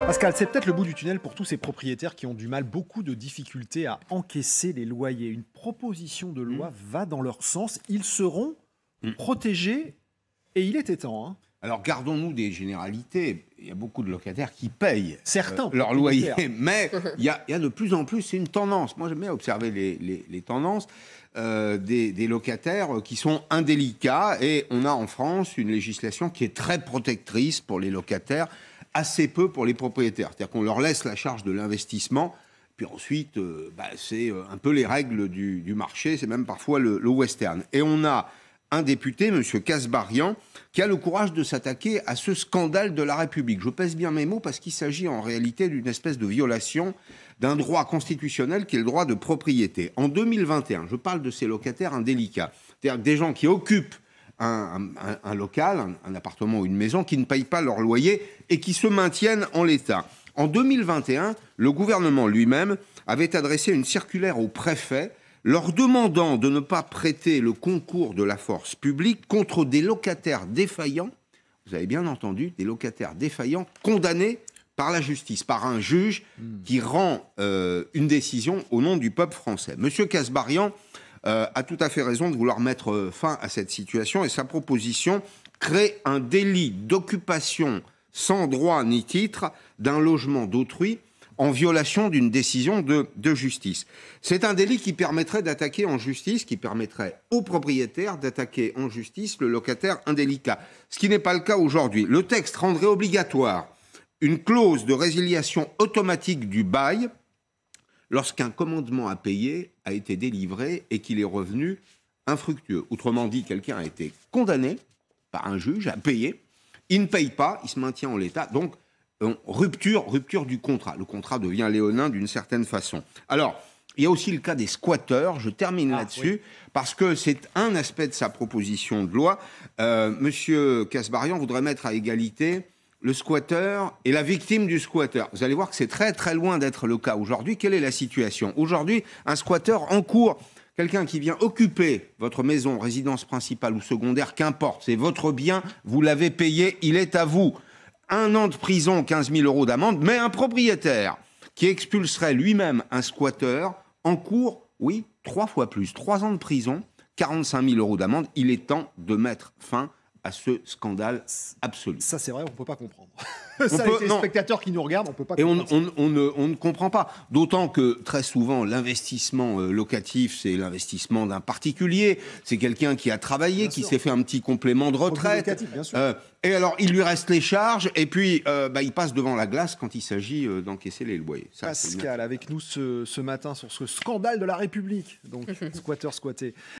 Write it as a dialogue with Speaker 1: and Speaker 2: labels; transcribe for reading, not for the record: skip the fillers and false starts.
Speaker 1: Pascal, c'est peut-être le bout du tunnel pour tous ces propriétaires qui ont du mal, beaucoup de difficultés à encaisser les loyers. Une proposition de
Speaker 2: Mmh.
Speaker 1: loi va dans leur sens. Ils seront
Speaker 2: Mmh.
Speaker 1: protégés et il était temps. Hein.
Speaker 2: Alors, gardons-nous des généralités. Il y a beaucoup de locataires qui payent
Speaker 1: Certains
Speaker 2: leur loyer,
Speaker 1: propriétaires.
Speaker 2: mais il y a de plus en plus, c'est une tendance. Moi, j'aime bien observer les tendances des locataires qui sont indélicats. Et on a en France une législation qui est très protectrice pour les locataires, assez peu pour les propriétaires. C'est-à-dire qu'on leur laisse la charge de l'investissement. Puis ensuite, c'est un peu les règles du marché, c'est même parfois le western. Et on a un député, M. Kasbarian, qui a le courage de s'attaquer à ce scandale de la République. Je pèse bien mes mots parce qu'il s'agit en réalité d'une espèce de violation d'un droit constitutionnel qui est le droit de propriété. En 2021, je parle de ces locataires indélicats, c'est-à-dire des gens qui occupent un local, un appartement ou une maison, qui ne payent pas leur loyer et qui se maintiennent en l'état. En 2021, le gouvernement lui-même avait adressé une circulaire au préfet leur demandant de ne pas prêter le concours de la force publique contre des locataires défaillants, vous avez bien entendu, des locataires défaillants condamnés par la justice, par un juge qui rend une décision au nom du peuple français. Monsieur Kasbarian a tout à fait raison de vouloir mettre fin à cette situation et sa proposition crée un délit d'occupation sans droit ni titre d'un logement d'autrui en violation d'une décision de justice. C'est un délit qui permettrait d'attaquer en justice, qui permettrait aux propriétaires d'attaquer en justice le locataire indélicat, ce qui n'est pas le cas aujourd'hui. Le texte rendrait obligatoire une clause de résiliation automatique du bail lorsqu'un commandement à payer a été délivré et qu'il est revenu infructueux. Autrement dit, quelqu'un a été condamné par un juge à payer, il ne paye pas, il se maintient en l'état, donc rupture du contrat. Le contrat devient léonin d'une certaine façon. Alors, il y a aussi le cas des squatteurs. Je termine là-dessus, oui, parce que c'est un aspect de sa proposition de loi. Monsieur Kasbarian voudrait mettre à égalité le squatteur et la victime du squatteur. Vous allez voir que c'est très très loin d'être le cas aujourd'hui. Quelle est la situation? Aujourd'hui, un squatteur encourt, quelqu'un qui vient occuper votre maison, résidence principale ou secondaire, qu'importe, c'est votre bien, vous l'avez payé, il est à vous. 1 an de prison, 15 000 € d'amende, mais un propriétaire qui expulserait lui-même un squatteur encourt, oui, 3 fois plus, 3 ans de prison, 45 000 € d'amende. Il est temps de mettre fin à ce scandale absolu.
Speaker 1: Ça, c'est vrai, on ne peut pas comprendre. Ça, les spectateurs qui nous regardent, on ne peut pas comprendre.
Speaker 2: Et on ne comprend pas. D'autant que, très souvent, l'investissement locatif, c'est l'investissement d'un particulier. C'est quelqu'un qui a travaillé, bien qui s'est fait un petit complément de retraite.
Speaker 1: Locatif, bien sûr.
Speaker 2: Et alors, il lui reste les charges, et puis il passe devant la glace quand il s'agit d'encaisser les loyers. Ça,
Speaker 1: Pascal, avec nous ce matin sur ce scandale de la République. Donc, squatter, squatté.